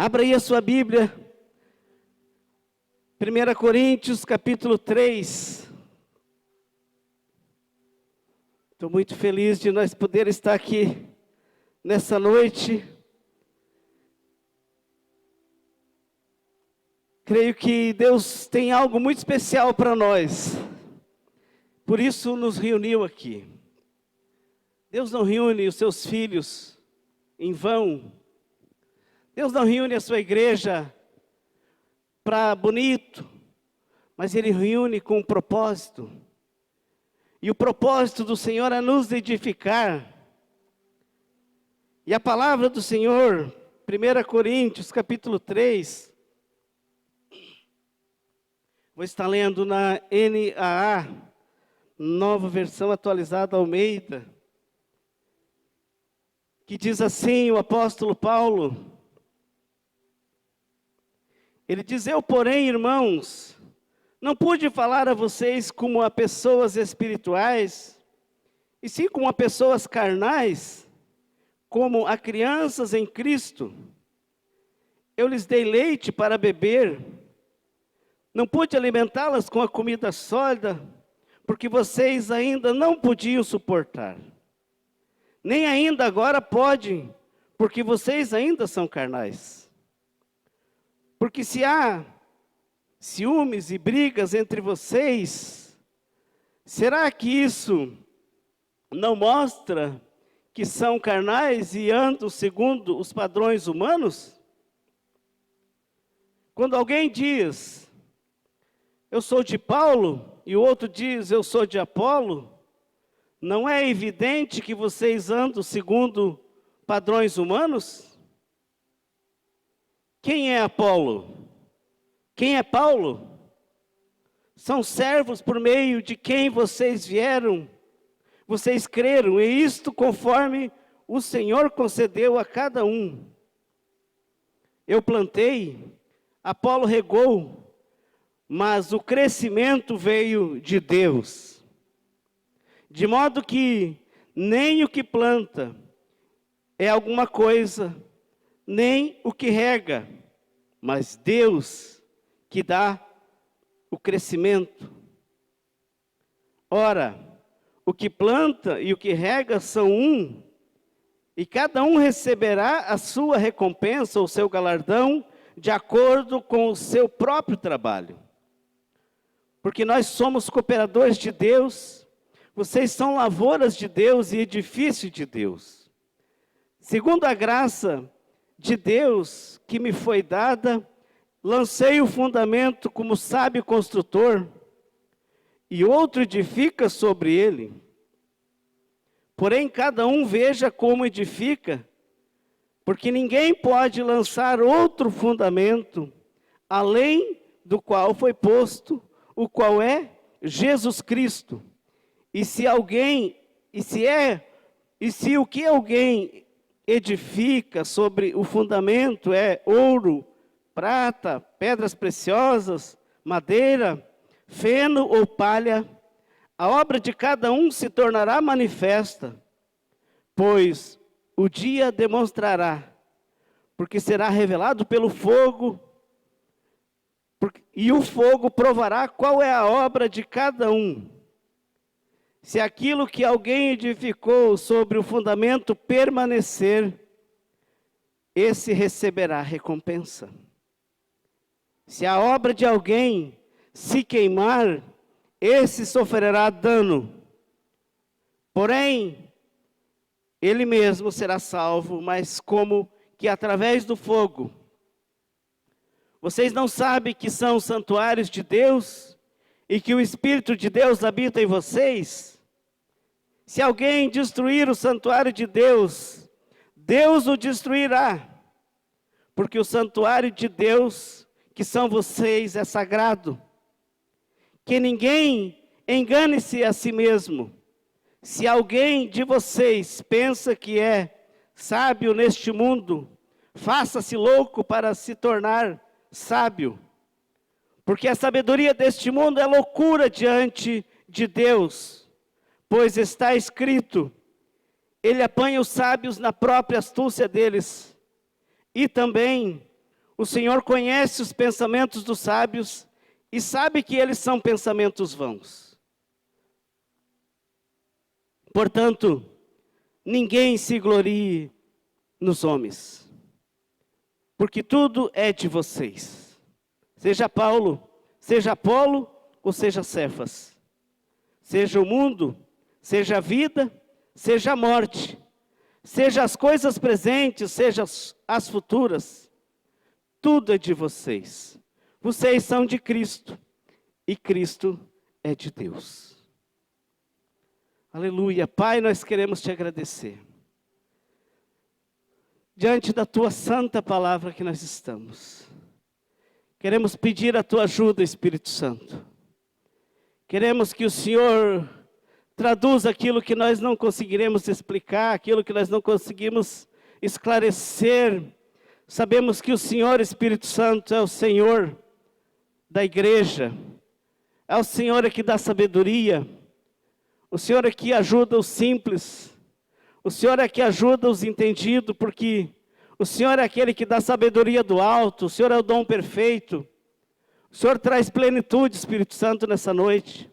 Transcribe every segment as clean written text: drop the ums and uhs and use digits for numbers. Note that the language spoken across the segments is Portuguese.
Abra aí a sua Bíblia, 1 Coríntios, capítulo 3. Estou muito feliz de nós poder estar aqui nessa noite. Creio que Deus tem algo muito especial para nós. Por isso nos reuniu aqui. Deus não reúne os seus filhos em vão. Deus não reúne a sua igreja para bonito, mas Ele reúne com um propósito. E o propósito do Senhor é nos edificar. E a palavra do Senhor, 1 Coríntios, capítulo 3, vou estar lendo na NAA, nova versão atualizada Almeida, que diz assim, o apóstolo Paulo, ele diz: eu, porém, irmãos, não pude falar a vocês como a pessoas espirituais, e sim como a pessoas carnais, como a crianças em Cristo. Eu lhes dei leite para beber, não pude alimentá-las com a comida sólida, porque vocês ainda não podiam suportar. Nem ainda agora podem, porque vocês ainda são carnais. Porque se há ciúmes e brigas entre vocês, será que isso não mostra que são carnais e andam segundo os padrões humanos? Quando alguém diz, eu sou de Paulo, e o outro diz, eu sou de Apolo, não é evidente que vocês andam segundo padrões humanos? Quem é Apolo? Quem é Paulo? São servos por meio de quem vocês vieram, vocês creram, e isto conforme o Senhor concedeu a cada um. Eu plantei, Apolo regou, mas o crescimento veio de Deus. De modo que nem o que planta é alguma coisa, nem o que rega, mas Deus que dá o crescimento. Ora, o que planta e o que rega são um, e cada um receberá a sua recompensa, o seu galardão, de acordo com o seu próprio trabalho. Porque nós somos cooperadores de Deus, vocês são lavouras de Deus e edifício de Deus. Segundo a graça de Deus que me foi dada, lancei o fundamento como sábio construtor, e outro edifica sobre ele. Porém, cada um veja como edifica, porque ninguém pode lançar outro fundamento, além do qual foi posto, o qual é Jesus Cristo. E se o que alguém edifica sobre o fundamento é ouro, prata, pedras preciosas, madeira, feno ou palha, a obra de cada um se tornará manifesta, pois o dia demonstrará, porque será revelado pelo fogo, e o fogo provará qual é a obra de cada um. Se aquilo que alguém edificou sobre o fundamento permanecer, esse receberá recompensa. Se a obra de alguém se queimar, esse sofrerá dano. Porém, ele mesmo será salvo, mas como que através do fogo. Vocês não sabem que são santuários de Deus e que o Espírito de Deus habita em vocês? Se alguém destruir o santuário de Deus, Deus o destruirá, porque o santuário de Deus, que são vocês, é sagrado. Que ninguém engane-se a si mesmo. Se alguém de vocês pensa que é sábio neste mundo, faça-se louco para se tornar sábio. Porque a sabedoria deste mundo é loucura diante de Deus. Pois está escrito, ele apanha os sábios na própria astúcia deles. E também, O Senhor conhece os pensamentos dos sábios e sabe que eles são pensamentos vãos. Portanto, ninguém se glorie nos homens, porque tudo é de vocês. Seja Paulo, seja Apolo ou seja Cefas. Seja o mundo, seja a vida, seja a morte. Seja as coisas presentes, seja as futuras. Tudo é de vocês. Vocês são de Cristo e Cristo é de Deus. Aleluia. Pai, nós queremos te agradecer. Diante da tua santa palavra que nós estamos. Queremos pedir a tua ajuda, Espírito Santo. Queremos que o Senhor traduza aquilo que nós não conseguiremos explicar, aquilo que nós não conseguimos esclarecer. Sabemos que o Senhor, Espírito Santo, é o Senhor da igreja. É o Senhor que dá sabedoria. O Senhor é que ajuda os simples. O Senhor é que ajuda os entendidos, porque o Senhor é aquele que dá sabedoria do alto. O Senhor é o dom perfeito. O Senhor traz plenitude, Espírito Santo, nessa noite.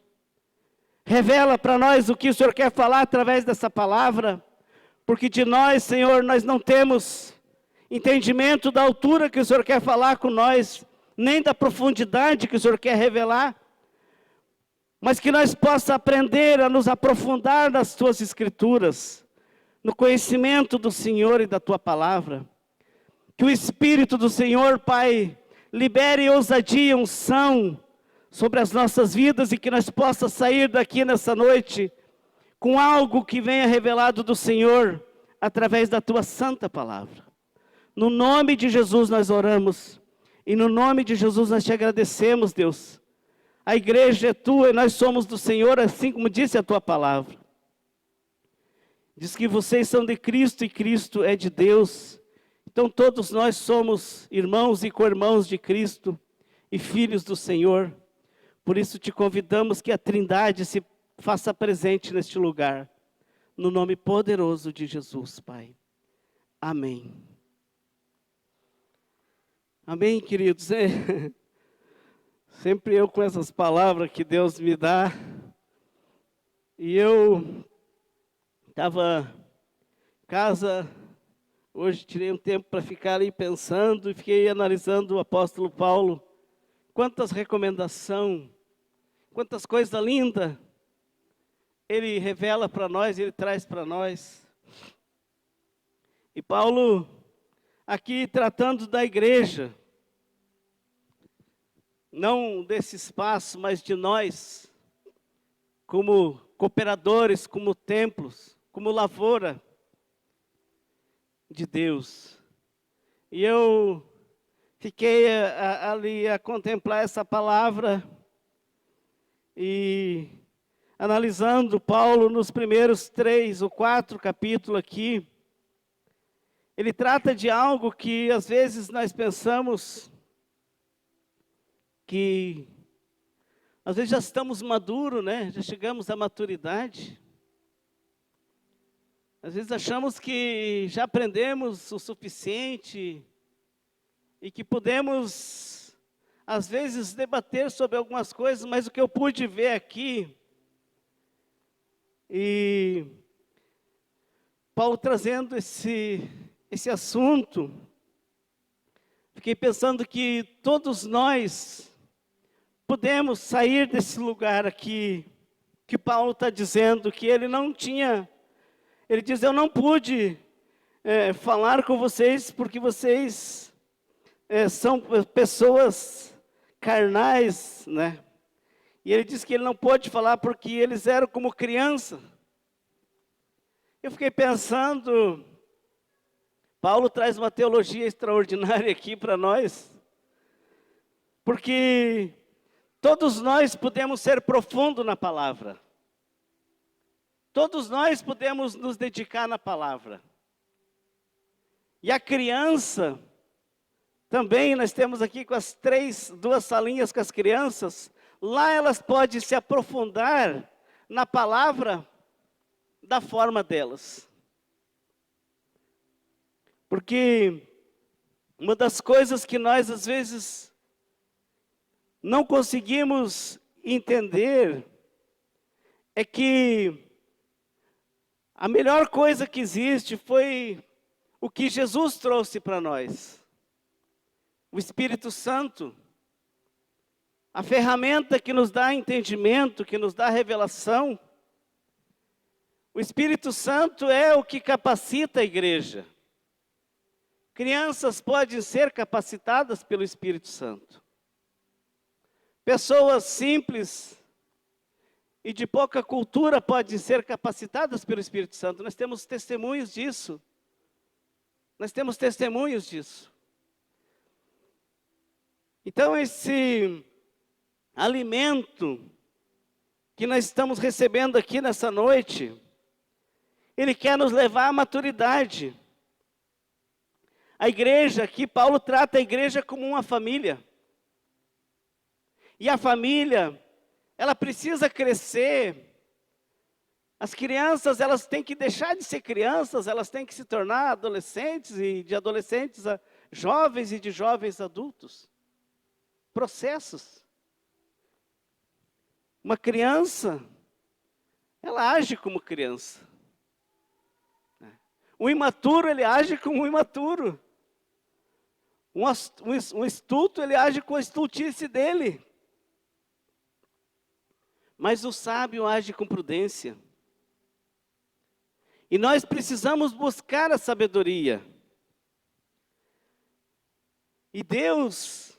Revela para nós o que o Senhor quer falar através dessa palavra, porque de nós, Senhor, nós não temos entendimento da altura que o Senhor quer falar com nós, nem da profundidade que o Senhor quer revelar, mas que nós possamos aprender a nos aprofundar nas tuas escrituras, no conhecimento do Senhor e da tua palavra. Que o Espírito do Senhor, Pai, libere ousadia e unção sobre as nossas vidas e que nós possamos sair daqui nessa noite com algo que venha revelado do Senhor através da tua santa palavra. No nome de Jesus nós oramos e no nome de Jesus nós te agradecemos, Deus. A igreja é tua e nós somos do Senhor, assim como disse a tua palavra. Diz que vocês são de Cristo e Cristo é de Deus. Então todos nós somos irmãos e co-irmãos de Cristo e filhos do Senhor. Por isso te convidamos que a Trindade se faça presente neste lugar. No nome poderoso de Jesus, Pai. Amém. Amém, queridos. Sempre eu com essas palavras que Deus me dá. E eu estava em casa, hoje tirei um tempo para ficar ali pensando e fiquei analisando o apóstolo Paulo. Quantas recomendações, quantas coisas lindas ele revela para nós, ele traz para nós. E Paulo, aqui tratando da igreja, não desse espaço, mas de nós, como cooperadores, como templos, como lavoura de Deus. E eu fiquei ali a contemplar essa palavra e analisando Paulo nos primeiros 3 ou 4 capítulos aqui. Ele trata de algo que às vezes nós pensamos que às vezes já estamos maduros, né? Já chegamos à maturidade. Às vezes achamos que já aprendemos o suficiente e que podemos, às vezes, debater sobre algumas coisas, mas o que eu pude ver aqui, e Paulo trazendo esse assunto, fiquei pensando que todos nós podemos sair desse lugar aqui, que Paulo está dizendo que ele não tinha. Ele diz, eu não pude falar com vocês porque vocês são pessoas carnais, né? E ele diz que ele não pôde falar porque eles eram como criança. Eu fiquei pensando, Paulo traz uma teologia extraordinária aqui para nós, porque todos nós podemos ser profundos na palavra. Todos nós podemos nos dedicar na palavra. E a criança, também nós temos aqui com as 2 salinhas com as crianças, lá elas podem se aprofundar na palavra da forma delas. Porque Uma das coisas que nós, às vezes, não conseguimos entender é que a melhor coisa que existe foi o que Jesus trouxe para nós. O Espírito Santo, a ferramenta que nos dá entendimento, que nos dá revelação. O Espírito Santo é o que capacita a igreja. Crianças podem ser capacitadas pelo Espírito Santo. Pessoas simples e de pouca cultura podem ser capacitadas pelo Espírito Santo. Nós temos testemunhos disso. Nós temos testemunhos disso. Então, esse alimento que nós estamos recebendo aqui nessa noite, ele quer nos levar à maturidade. A igreja, aqui Paulo trata a igreja como uma família. E a família, ela precisa crescer. As crianças, elas têm que deixar de ser crianças, elas têm que se tornar adolescentes, e de adolescentes a jovens e de jovens adultos. Processos. Uma criança, ela age como criança. O imaturo, ele age como um imaturo. Um estulto, ele age com a estultice dele. Mas o sábio age com prudência. E nós precisamos buscar a sabedoria. E Deus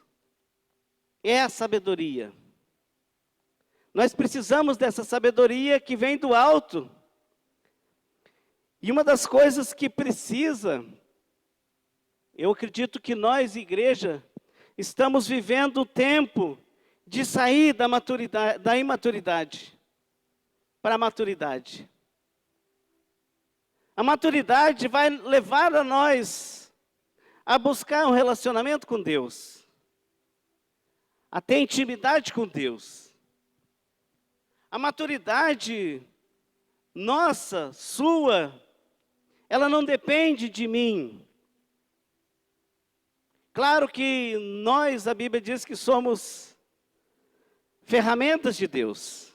é a sabedoria. Nós precisamos dessa sabedoria que vem do alto. E uma das coisas que precisa, eu acredito que nós, igreja, estamos vivendo o tempo de sair da maturidade, da imaturidade para a maturidade. A maturidade vai levar a nós a buscar um relacionamento com Deus, a ter intimidade com Deus. A maturidade nossa, sua, ela não depende de mim. Claro que nós, a Bíblia diz que somos ferramentas de Deus.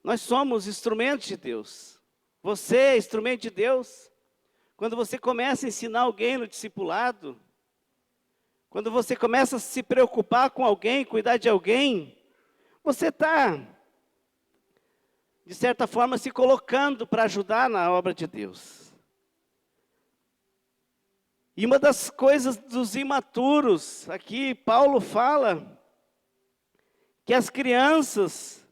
Nós somos instrumentos de Deus. Você é instrumento de Deus. Quando você começa a ensinar alguém no discipulado, quando você começa a se preocupar com alguém, cuidar de alguém, você está, de certa forma, se colocando para ajudar na obra de Deus. E uma das coisas dos imaturos, aqui Paulo fala que as crianças,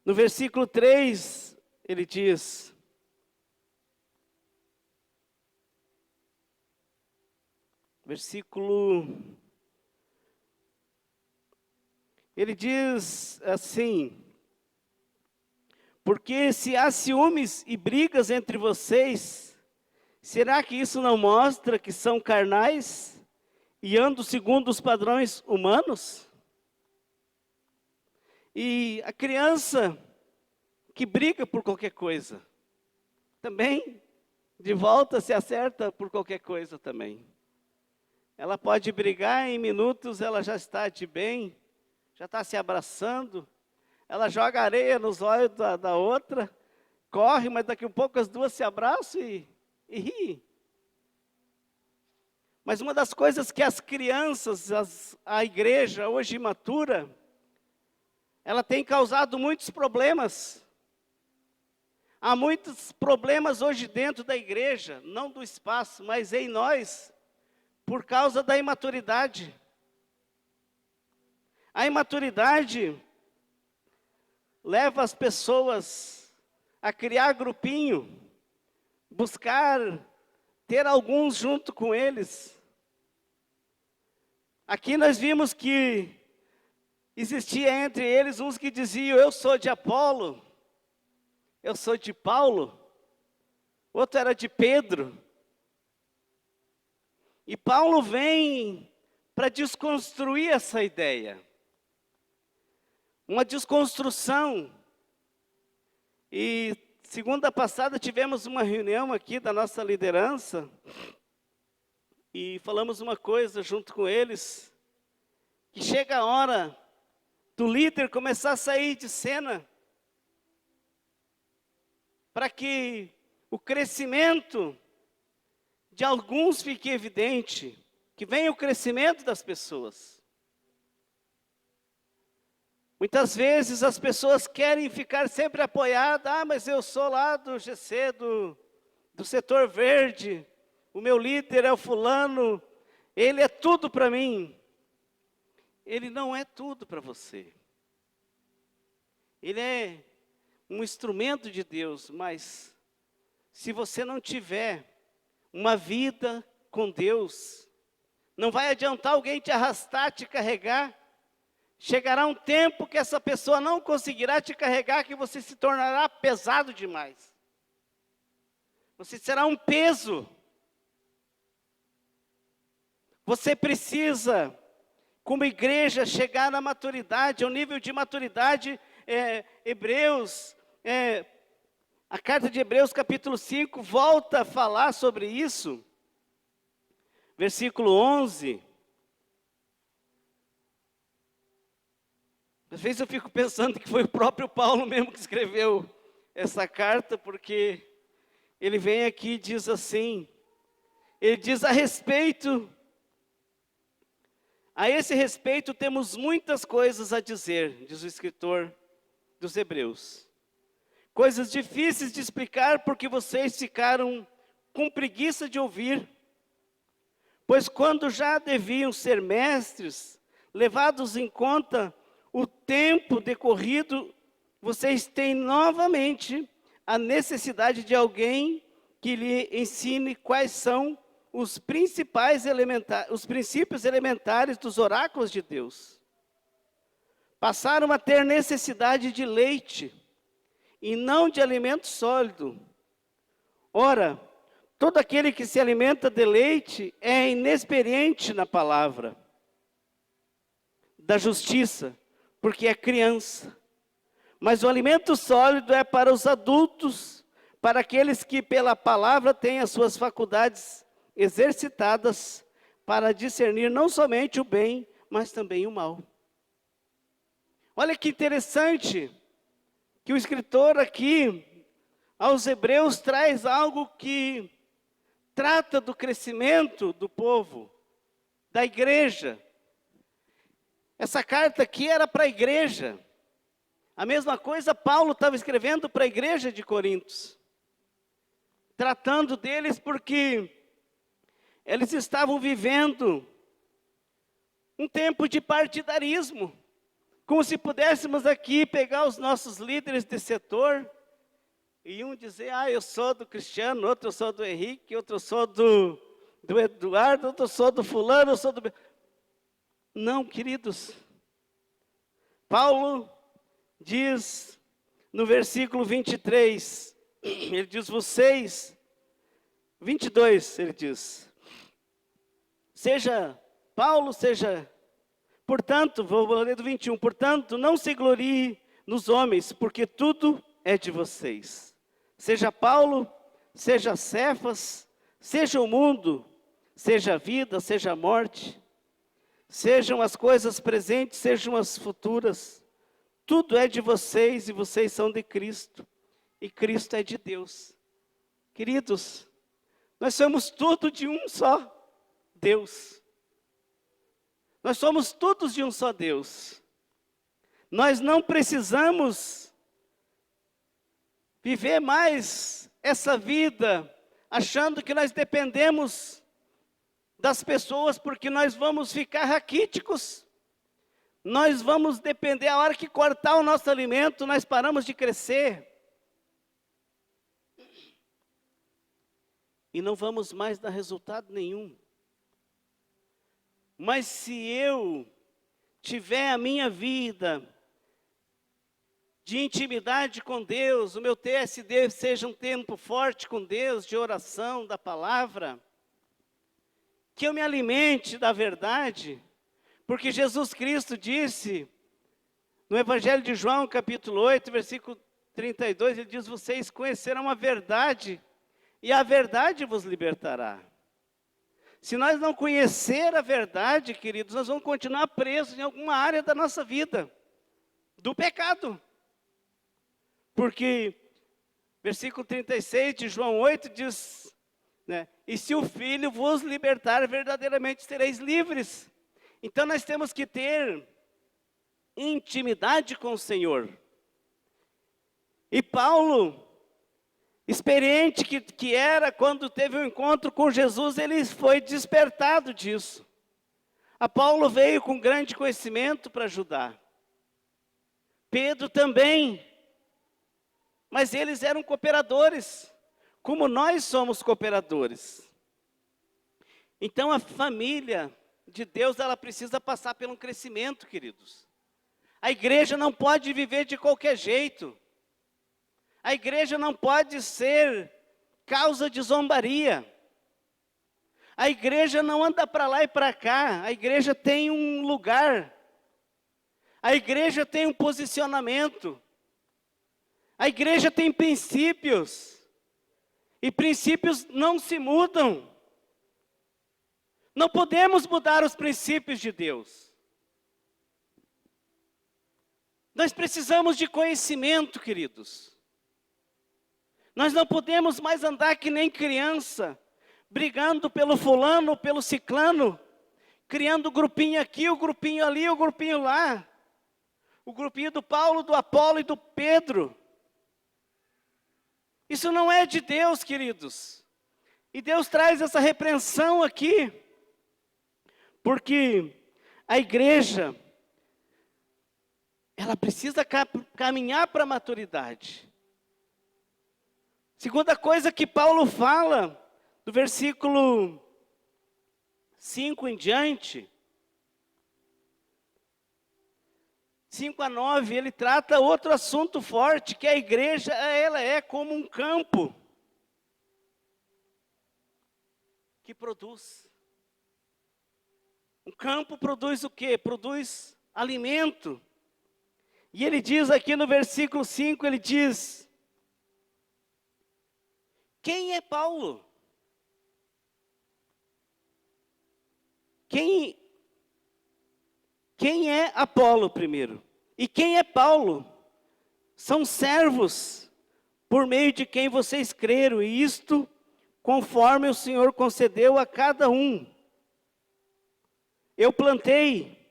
no versículo 3, ele diz: ele diz assim: porque se há ciúmes e brigas entre vocês, será que isso não mostra que são carnais e andam segundo os padrões humanos? E a criança que briga por qualquer coisa, também, de volta, se acerta por qualquer coisa também. Ela pode brigar, em minutos ela já está de bem, já está se abraçando, ela joga areia nos olhos da outra, corre, mas daqui a pouco as duas se abraçam e riem. Mas uma das coisas que as crianças, a igreja hoje imatura, ela tem causado muitos problemas. Há muitos problemas hoje dentro da igreja, não do espaço, mas em nós, por causa da imaturidade. A imaturidade leva as pessoas a criar grupinho, buscar ter alguns junto com eles. Aqui nós vimos que existia entre eles uns que diziam: eu sou de Apolo, eu sou de Paulo. Outro era de Pedro. E Paulo vem para desconstruir essa ideia. Uma desconstrução. E segunda passada tivemos uma reunião aqui da nossa liderança. e falamos uma coisa junto com eles, que chega a hora do líder começar a sair de cena, para que o crescimento de alguns fique evidente, que venha o crescimento das pessoas. Muitas vezes as pessoas querem ficar sempre apoiadas, mas eu sou lá do GC, do setor verde, o meu líder é o fulano, ele é tudo para mim. Ele não é tudo para você. Ele é um instrumento de Deus, mas se você não tiver uma vida com Deus, não vai adiantar alguém te arrastar, te carregar. Chegará um tempo que essa pessoa não conseguirá te carregar, que você se tornará pesado demais. Você será um peso. Você precisa, como igreja, chegar na maturidade, ao nível de maturidade. A carta de Hebreus capítulo 5 volta a falar sobre isso. Versículo 11. Às vezes eu fico pensando que foi o próprio Paulo mesmo que escreveu essa carta, porque ele vem aqui e diz assim, ele diz a esse respeito temos muitas coisas a dizer, diz o escritor dos Hebreus. Coisas difíceis de explicar porque vocês ficaram com preguiça de ouvir. Pois quando já deviam ser mestres, levados em conta o tempo decorrido, vocês têm novamente a necessidade de alguém que lhe ensine quais são os princípios elementares dos oráculos de Deus. Passaram a ter necessidade de leite e não de alimento sólido. Ora, todo aquele que se alimenta de leite é inexperiente na palavra da justiça, porque é criança. Mas o alimento sólido é para os adultos, para aqueles que pela palavra têm as suas faculdades exercitadas para discernir não somente o bem, mas também o mal. Olha que interessante que o escritor aqui aos Hebreus traz algo que trata do crescimento do povo, da igreja. Essa carta aqui era para a igreja. A mesma coisa Paulo estava escrevendo para a igreja de Corintos, tratando deles porque eles estavam vivendo um tempo de partidarismo, como se pudéssemos aqui pegar os nossos líderes de setor e um dizer, eu sou do Cristiano, outro eu sou do Henrique, outro eu sou do Eduardo, outro eu sou do fulano, eu sou do... Não, queridos. Paulo diz no versículo 23, ele diz, 22, ele diz, portanto, vou ler do 21, portanto, não se glorie nos homens, porque tudo é de vocês. Seja Paulo, seja Cefas, seja o mundo, seja a vida, seja a morte, sejam as coisas presentes, sejam as futuras, tudo é de vocês e vocês são de Cristo, e Cristo é de Deus. Queridos, nós somos tudo de um só Deus. Nós somos todos de um só Deus. Nós não precisamos viver mais essa vida achando que nós dependemos das pessoas, porque nós vamos ficar raquíticos. Nós vamos depender, a hora que cortar o nosso alimento, nós paramos de crescer. E não vamos mais dar resultado nenhum. Mas se eu tiver a minha vida de intimidade com Deus, o meu TSD seja um tempo forte com Deus, de oração, da palavra, que eu me alimente da verdade, porque Jesus Cristo disse, no Evangelho de João, capítulo 8, versículo 32, ele diz, vocês conhecerão a verdade, e a verdade vos libertará. Se nós não conhecer a verdade, queridos, nós vamos continuar presos em alguma área da nossa vida, do pecado. Porque, versículo 36 de João 8 diz, né, e se o Filho vos libertar, verdadeiramente sereis livres. Então nós temos que ter intimidade com o Senhor. E Paulo, experiente que era quando teve um encontro com Jesus, ele foi despertado disso. A Paulo veio com grande conhecimento para ajudar. Pedro também. Mas eles eram cooperadores, como nós somos cooperadores. Então a família de Deus, ela precisa passar por um crescimento, queridos. A igreja não pode viver de qualquer jeito. A igreja não pode ser causa de zombaria. A igreja não anda para lá e para cá. A igreja tem um lugar. A igreja tem um posicionamento. A igreja tem princípios. E princípios não se mudam. Não podemos mudar os princípios de Deus. Nós precisamos de conhecimento, queridos. Nós não podemos mais andar que nem criança, brigando pelo fulano, pelo ciclano, criando grupinho aqui, o grupinho ali, o grupinho lá. O grupinho do Paulo, do Apolo e do Pedro. Isso não é de Deus, queridos. E Deus traz essa repreensão aqui, porque a igreja, ela precisa caminhar para a maturidade. Segunda coisa que Paulo fala, do versículo 5 em diante, 5 a 9, ele trata outro assunto forte, que a igreja, ela é como um campo que produz. Um campo produz o quê? Produz alimento. E ele diz aqui no versículo 5, ele diz, quem é Paulo? Quem é Apolo primeiro? E quem é Paulo? São servos, por meio de quem vocês creram, e isto conforme o Senhor concedeu a cada um. Eu plantei,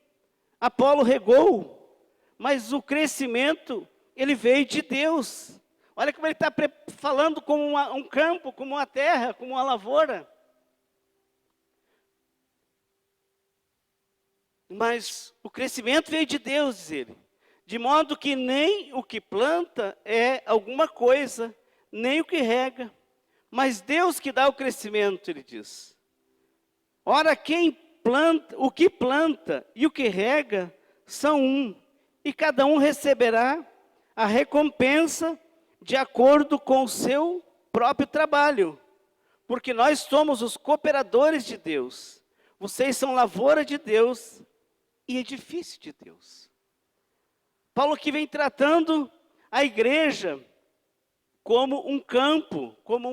Apolo regou, mas o crescimento, ele veio de Deus. Olha como ele está falando como um campo, como uma terra, como uma lavoura. Mas o crescimento veio de Deus, diz ele. De modo que nem o que planta é alguma coisa, nem o que rega, mas Deus que dá o crescimento, ele diz. Ora, quem planta, o que planta e o que rega são um, e cada um receberá a recompensa de acordo com o seu próprio trabalho, porque nós somos os cooperadores de Deus. Vocês são lavoura de Deus e edifício de Deus. Paulo que vem tratando a igreja como um campo, como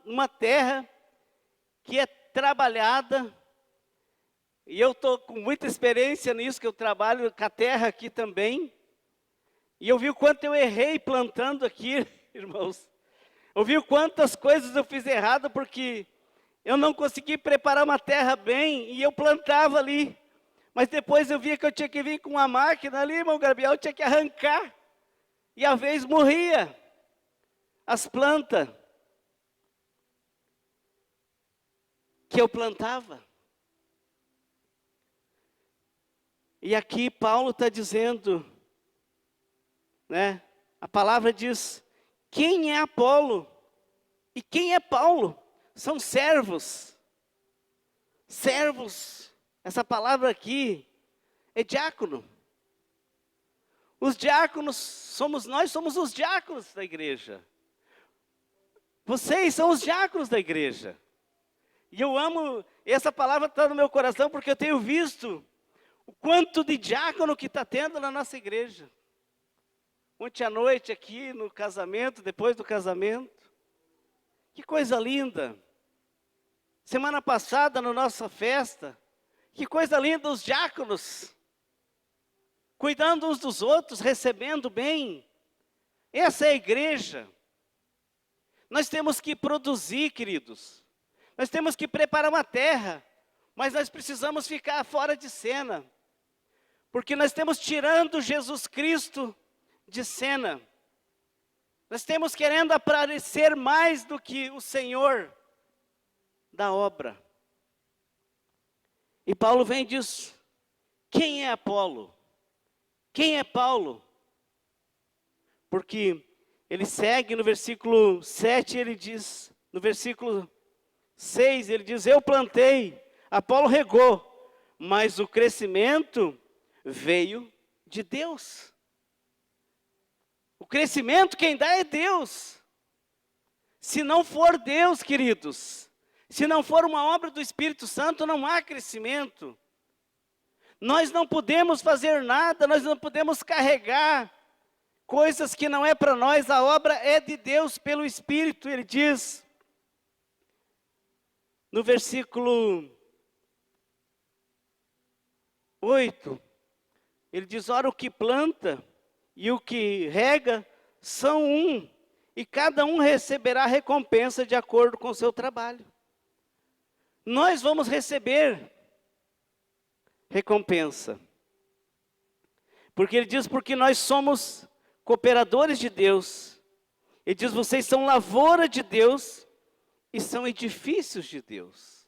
uma terra que é trabalhada. E eu estou com muita experiência nisso, que eu trabalho com a terra aqui também. E eu vi o quanto eu errei plantando aqui, irmãos. Eu vi o quantas coisas eu fiz errado, porque eu não consegui preparar uma terra bem, e eu plantava ali. Mas depois eu via que eu tinha que vir com uma máquina ali, irmão Gabriel, eu tinha que arrancar. E às vezes morria as plantas que eu plantava. E aqui Paulo está dizendo, né? A palavra diz, quem é Apolo e quem é Paulo? São servos. Servos, essa palavra aqui é diácono. Os diáconos somos nós, somos os diáconos da igreja. Vocês são os diáconos da igreja. E eu amo, essa palavra está no meu coração, porque eu tenho visto o quanto de diácono que está tendo na nossa igreja. Ontem à noite aqui no casamento, depois do casamento. Que coisa linda. Semana passada, na nossa festa, que coisa linda, os diáconos, cuidando uns dos outros, recebendo bem. Essa é a igreja. Nós temos que produzir, queridos. Nós temos que preparar uma terra, mas nós precisamos ficar fora de cena, porque nós estamos tirando Jesus Cristo de cena. Nós estamos querendo aparecer mais do que o Senhor da obra. E Paulo vem e diz: quem é Apolo? Quem é Paulo? Porque ele segue no versículo 7, ele diz, no versículo 6, ele diz: eu plantei, Apolo regou, mas o crescimento veio de Deus. O crescimento quem dá é Deus. Se não for Deus, queridos, se não for uma obra do Espírito Santo, não há crescimento. Nós não podemos fazer nada, nós não podemos carregar coisas que não é para nós, a obra é de Deus pelo Espírito. Ele diz, no versículo 8, ele diz: ora, o que planta e o que rega são um, e cada um receberá recompensa de acordo com o seu trabalho. Nós vamos receber recompensa, porque ele diz, porque nós somos cooperadores de Deus. Ele diz, vocês são lavoura de Deus e são edifícios de Deus.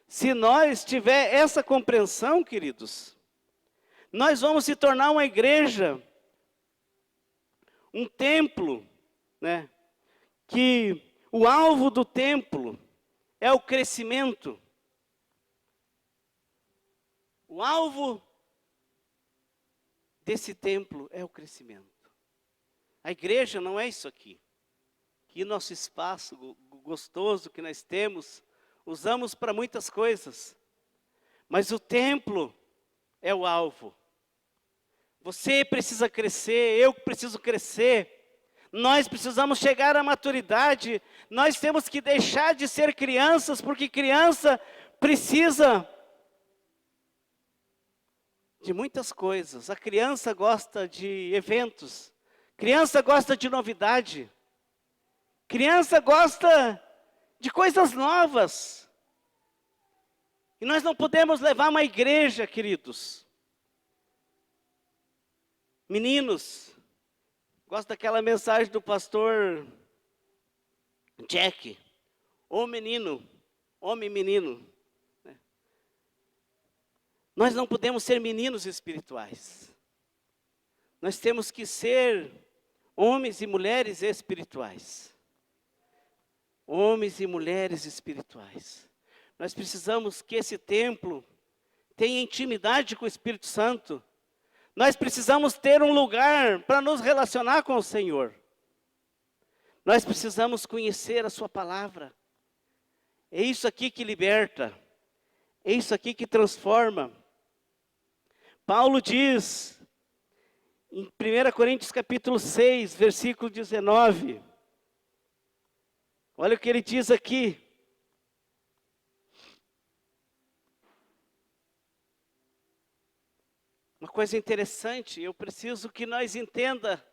Se nós tiver essa compreensão, queridos, nós vamos se tornar uma igreja, um templo, né? Que o alvo do templo é o crescimento. O alvo desse templo é o crescimento. A igreja não é isso aqui. Que nosso espaço gostoso que nós temos, usamos para muitas coisas. Mas o templo é o alvo. Você precisa crescer, eu preciso crescer. Nós precisamos chegar à maturidade. Nós temos que deixar de ser crianças, porque criança precisa de muitas coisas. A criança gosta de eventos. Criança gosta de novidade. Criança gosta de coisas novas. E nós não podemos levar uma igreja, queridos. Meninos, gosto daquela mensagem do pastor Jack. Ô menino, homem menino. Nós não podemos ser meninos espirituais. Nós temos que ser homens e mulheres espirituais. Homens e mulheres espirituais. Nós precisamos que esse templo tenha intimidade com o Espírito Santo. Nós precisamos ter um lugar para nos relacionar com o Senhor. Nós precisamos conhecer a sua palavra. É isso aqui que liberta. É isso aqui que transforma. Paulo diz, em 1 Coríntios capítulo 6, versículo 19. Olha o que ele diz aqui. Uma coisa interessante, eu preciso que nós entenda.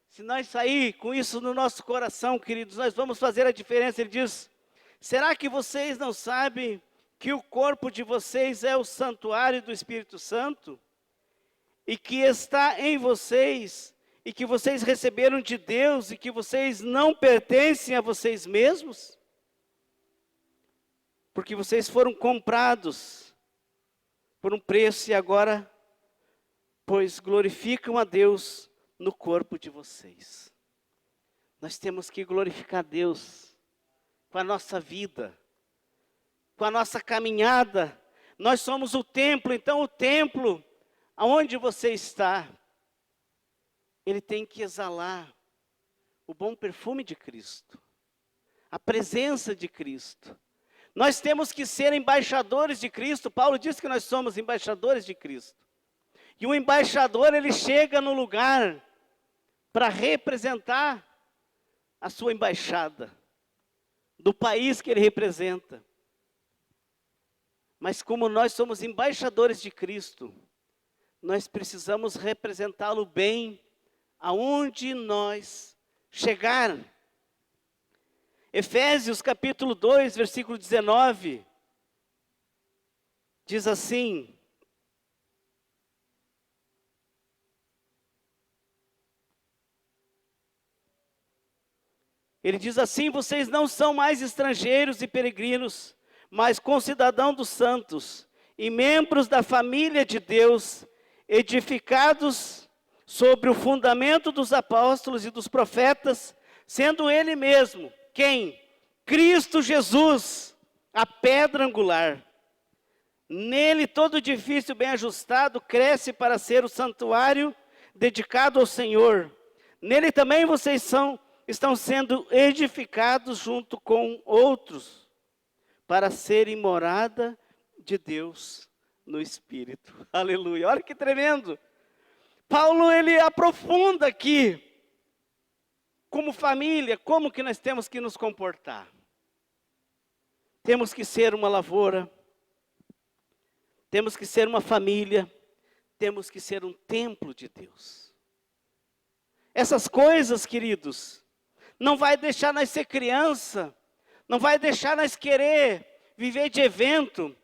Se nós sair com isso no nosso coração, queridos, nós vamos fazer a diferença. Ele diz, será que vocês não sabem que o corpo de vocês é o santuário do Espírito Santo? E que está em vocês, e que vocês receberam de Deus, e que vocês não pertencem a vocês mesmos? Porque vocês foram comprados por um preço, e agora, pois glorificam a Deus no corpo de vocês. Nós temos que glorificar Deus com a nossa vida, com a nossa caminhada. Nós somos o templo, então o templo, aonde você está, ele tem que exalar o bom perfume de Cristo, a presença de Cristo. Nós temos que ser embaixadores de Cristo. Paulo diz que nós somos embaixadores de Cristo. E o embaixador, ele chega no lugar para representar a sua embaixada, do país que ele representa. Mas como nós somos embaixadores de Cristo, nós precisamos representá-lo bem aonde nós chegar. Efésios capítulo 2, versículo 19, diz assim: ele diz assim: vocês não são mais estrangeiros e peregrinos, mas concidadãos dos santos e membros da família de Deus, edificados sobre o fundamento dos apóstolos e dos profetas, sendo Ele mesmo, quem? Cristo Jesus, a pedra angular. Nele todo edifício bem ajustado cresce para ser o santuário dedicado ao Senhor. Nele também vocês estão sendo edificados junto com outros, para serem morada de Deus no Espírito. Aleluia, olha que tremendo. Paulo, ele aprofunda aqui, como família, como que nós temos que nos comportar. Temos que ser uma lavoura, temos que ser uma família, temos que ser um templo de Deus. Essas coisas, queridos, não vai deixar nós ser criança, não vai deixar nós querer viver de evento.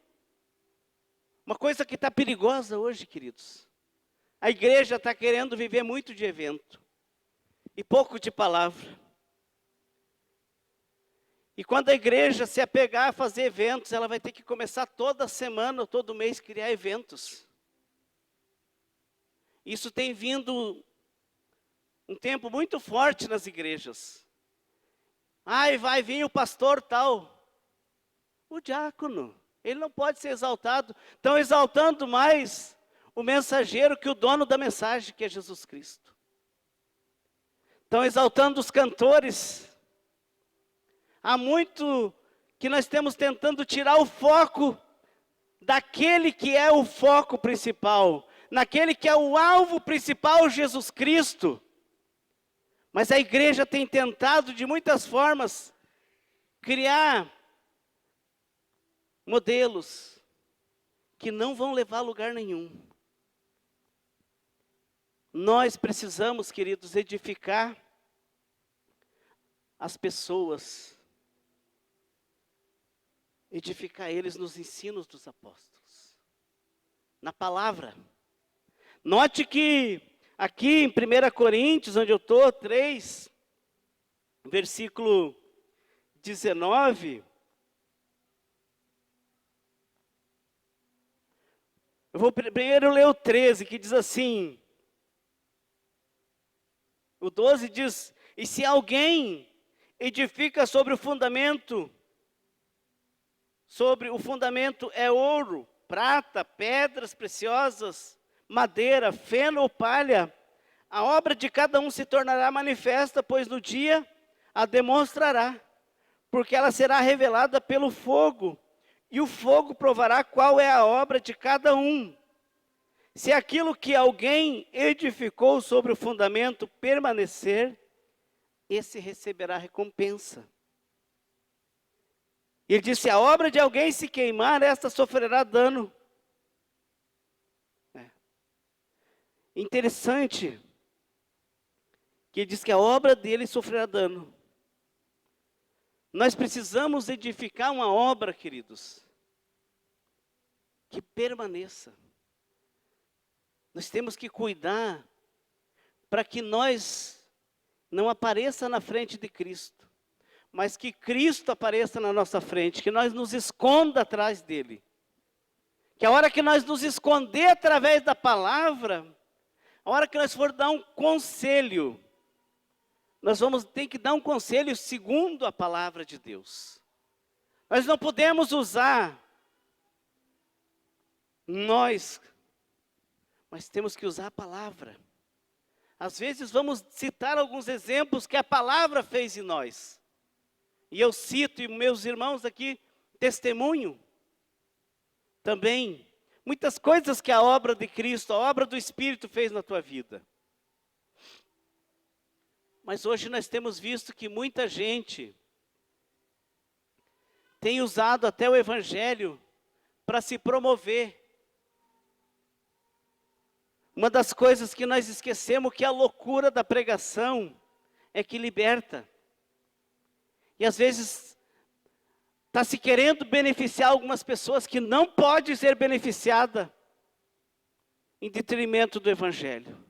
Uma coisa que está perigosa hoje, queridos. A igreja está querendo viver muito de evento e pouco de palavra. E quando a igreja se apegar a fazer eventos, ela vai ter que começar toda semana ou todo mês criar eventos. Isso tem vindo um tempo muito forte nas igrejas. Ai, vai vir o pastor tal. O diácono, ele não pode ser exaltado. Estão exaltando mais o mensageiro que o dono da mensagem, que é Jesus Cristo. Estão exaltando os cantores. Há muito que nós temos tentando tirar o foco daquele que é o foco principal, naquele que é o alvo principal, Jesus Cristo. Mas a igreja tem tentado de muitas formas criar modelos que não vão levar a lugar nenhum. Nós precisamos, queridos, edificar as pessoas, edificar eles nos ensinos dos apóstolos, na palavra. Note que aqui em 1 Coríntios, onde eu estou, 3, versículo 19, eu vou primeiro ler o 13, que diz assim, o 12 diz: e se alguém edifica sobre o fundamento é ouro, prata, pedras preciosas, madeira, feno ou palha, a obra de cada um se tornará manifesta, pois no dia a demonstrará, porque ela será revelada pelo fogo, e o fogo provará qual é a obra de cada um. Se aquilo que alguém edificou sobre o fundamento permanecer, esse receberá recompensa. Ele disse: a obra de alguém se queimar, esta sofrerá dano. Interessante que ele diz que a obra dele sofrerá dano. Nós precisamos edificar uma obra, queridos, que permaneça. Nós temos que cuidar para que nós não apareça na frente de Cristo, mas que Cristo apareça na nossa frente, que nós nos esconda atrás dele. Que a hora que nós nos esconder através da palavra, a hora que nós for dar um conselho, nós vamos ter que dar um conselho segundo a palavra de Deus. Nós não podemos usar nós, mas temos que usar a palavra. Às vezes vamos citar alguns exemplos que a palavra fez em nós. E eu cito, e meus irmãos aqui testemunho também, muitas coisas que a obra de Cristo, a obra do Espírito fez na tua vida. Mas hoje nós temos visto que muita gente tem usado até o Evangelho para se promover. Uma das coisas que nós esquecemos que a loucura da pregação é que liberta. E às vezes está se querendo beneficiar algumas pessoas que não podem ser beneficiadas em detrimento do Evangelho.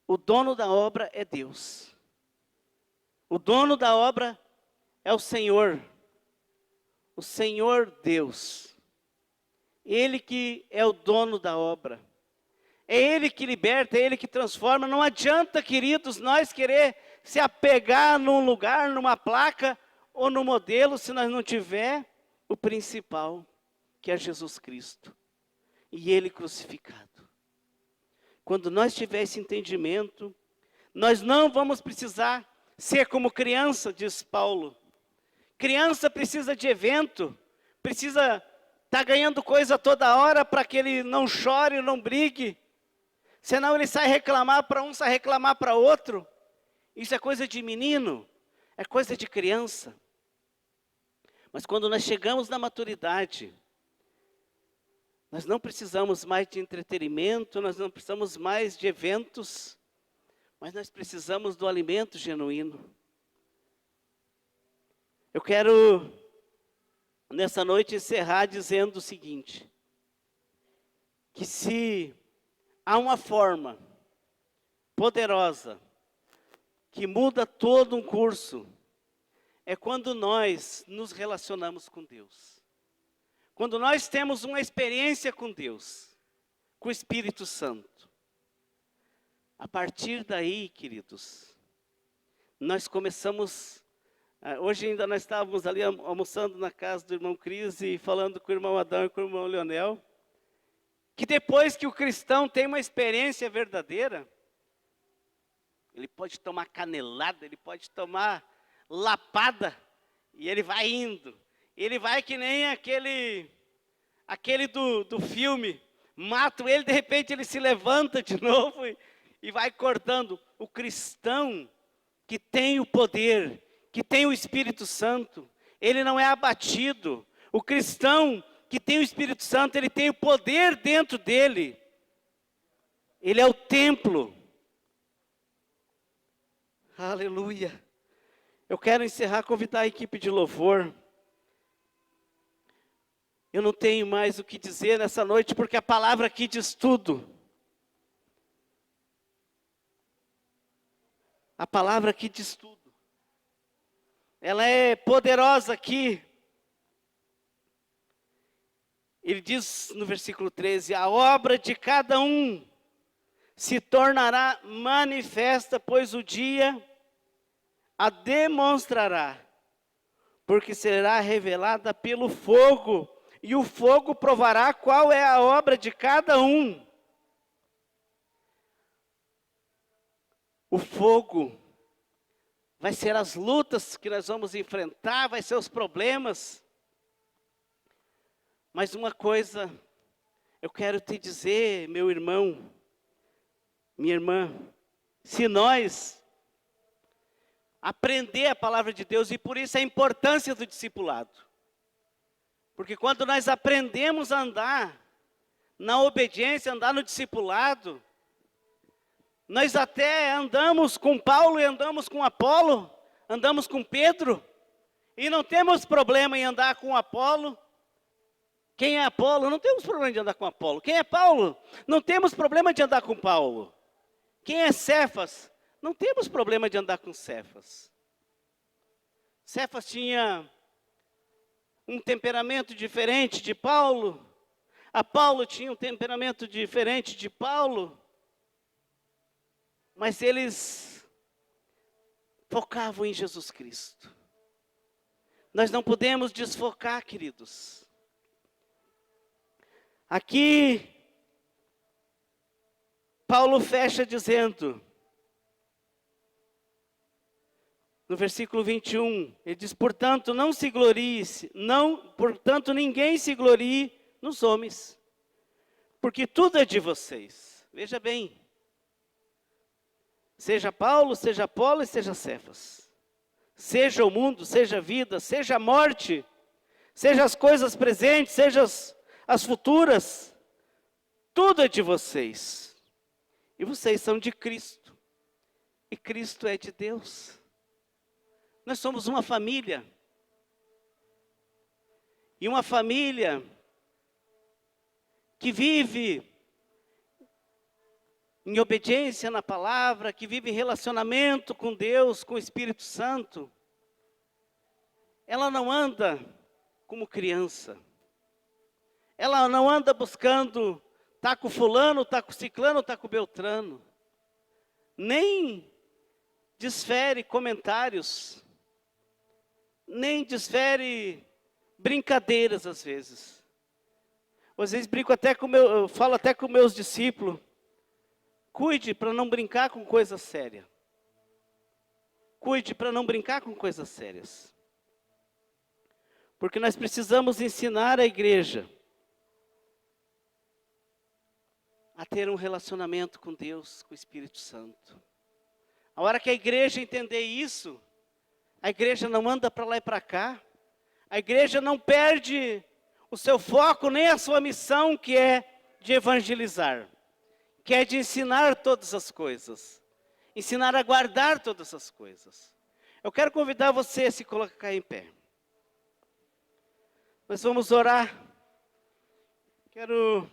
O dono da obra é Deus. O dono da obra é o Senhor. O Senhor Deus. Ele que é o dono da obra. É Ele que liberta, é Ele que transforma. Não adianta, queridos, nós querer se apegar num lugar, numa placa ou no modelo, se nós não tiver o principal, que é Jesus Cristo. E Ele crucificado. Quando nós tivermos esse entendimento, nós não vamos precisar ser como criança, diz Paulo. Criança precisa de evento, precisa estar ganhando coisa toda hora para que ele não chore, não brigue. Senão ele sai reclamar para um, sai reclamar para outro. Isso é coisa de menino, é coisa de criança. Mas quando nós chegamos na maturidade, nós não precisamos mais de entretenimento, nós não precisamos mais de eventos, mas nós precisamos do alimento genuíno. Eu quero, nessa noite, encerrar dizendo o seguinte, que se há uma forma poderosa que muda todo um curso, é quando nós nos relacionamos com Deus. Quando nós temos uma experiência com Deus, com o Espírito Santo. A partir daí, queridos, nós começamos. Hoje ainda nós estávamos ali almoçando na casa do irmão Cris e falando com o irmão Adão e com o irmão Leonel, que depois que o cristão tem uma experiência verdadeira, ele pode tomar canelada, ele pode tomar lapada, e ele vai indo. Ele vai que nem aquele do filme, matam ele, de repente ele se levanta de novo e vai cortando. O cristão que tem o poder, que tem o Espírito Santo, ele não é abatido. O cristão que tem o Espírito Santo, ele tem o poder dentro dele. Ele é o templo. Aleluia. Eu quero encerrar, convidar a equipe de louvor. Eu não tenho mais o que dizer nessa noite, porque a palavra aqui diz tudo. A palavra aqui diz tudo. Ela é poderosa aqui. Ele diz no versículo 13, a obra de cada um se tornará manifesta, pois o dia a demonstrará, porque será revelada pelo fogo, e o fogo provará qual é a obra de cada um. O fogo vai ser as lutas que nós vamos enfrentar, vai ser os problemas. Mas uma coisa eu quero te dizer, meu irmão, minha irmã, se nós aprender a palavra de Deus, e por isso a importância do discipulado. Porque quando nós aprendemos a andar na obediência, andar no discipulado, nós até andamos com Paulo e andamos com Apolo, andamos com Pedro, e não temos problema em andar com Apolo. Quem é Apolo? Não temos problema de andar com Apolo. Quem é Paulo? Não temos problema de andar com Paulo. Quem é Cefas? Não temos problema de andar com Cefas. Cefas tinha um temperamento diferente de Paulo. Paulo tinha um temperamento diferente de Paulo. Mas eles focavam em Jesus Cristo. Nós não podemos desfocar, queridos. Aqui, Paulo fecha dizendo, no versículo 21, ele diz, portanto, não se glorie, portanto, ninguém se glorie nos homens, porque tudo é de vocês. Veja bem, seja Paulo, seja Apolo e seja Cefas, seja o mundo, seja a vida, seja a morte, seja as coisas presentes, seja as futuras, tudo é de vocês. E vocês são de Cristo. E Cristo é de Deus. Nós somos uma família. E uma família que vive em obediência na palavra, que vive em relacionamento com Deus, com o Espírito Santo, ela não anda como criança. Ela não anda buscando, tá com fulano, tá com ciclano, tá com beltrano. Nem desfere comentários, nem desfere brincadeiras às vezes. Às vezes brinco até eu falo até com meus discípulos, cuide para não brincar com coisas sérias. Cuide para não brincar com coisas sérias. Porque nós precisamos ensinar a igreja a ter um relacionamento com Deus, com o Espírito Santo. A hora que a igreja entender isso, a igreja não anda para lá e para cá, a igreja não perde o seu foco, nem a sua missão, que é de evangelizar, que é de ensinar todas as coisas, ensinar a guardar todas as coisas. Eu quero convidar você a se colocar em pé. Nós vamos orar. Quero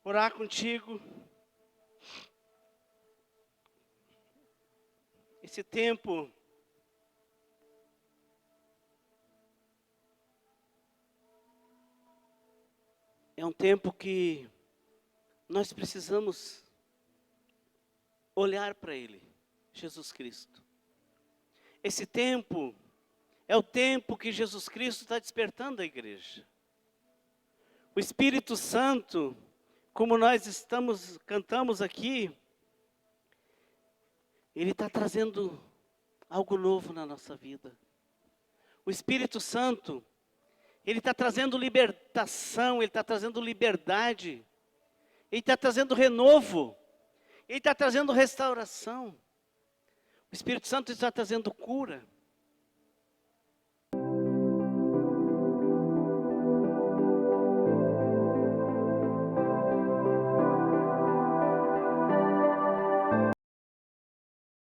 orar contigo. Esse tempo é um tempo que nós precisamos olhar para Ele, Jesus Cristo. Esse tempo é o tempo que Jesus Cristo está despertando a igreja. O Espírito Santo, como nós cantamos aqui, Ele está trazendo algo novo na nossa vida. O Espírito Santo, Ele está trazendo libertação, Ele está trazendo liberdade, Ele está trazendo renovo, Ele está trazendo restauração. O Espírito Santo está trazendo cura.